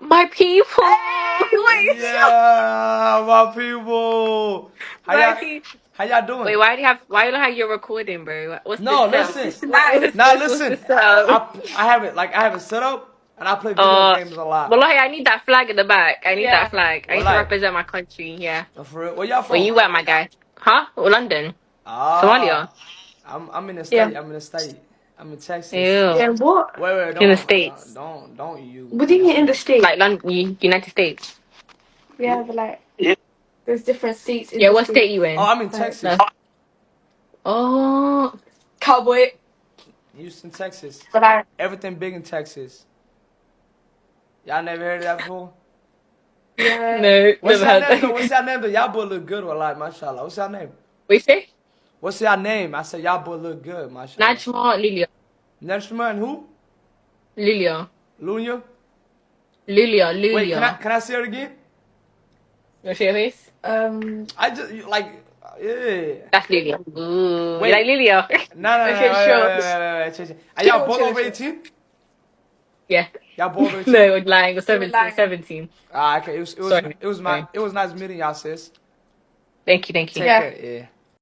My people. Yeah, my people. How y'all doing? Wait, why you don't have your recording, bro? What's No, this? listen. What's Now this? What's listen. this? I have it set up, and I play video games a lot. Wallahi, I need that flag in the back. I need that flag. I need to Wallahi. represent my country. Yeah. Oh, for real? Where y'all from? Where you at, my guy? Huh? London. Somalia. I'm in the state. I'm in the state. I'm in Texas. Ew. Yeah, what? Wait, In the States. don't you? What do you mean in the States? Like London, United States. Yeah, but like, there's different states in Yeah, the what States. state you in? Oh, I'm in Texas. No. Oh. Cowboy. Houston, Texas. But like, Everything big in Texas. Y'all never heard of that before? yeah. No. What's Never your heard name though? that. What's your name though? Y'all boy look good, wallahi, mashallah. What's your name? What you say? What's your name? I said y'all boy look good, mashallah. Najma Lilia. Najma and who? Lilia. Lunya? Lilia. Wait, can I say it again? You see your face? I just like yeah. That's Lilia. Ooh. Wait. You like Lilia? No. Wait. Are y'all both over 18? Yeah. Y'all both over 18? No, we're lying. We're 17. Ah, okay. Sorry. It was nice meeting y'all, sis. Thank you. Take care. Yeah.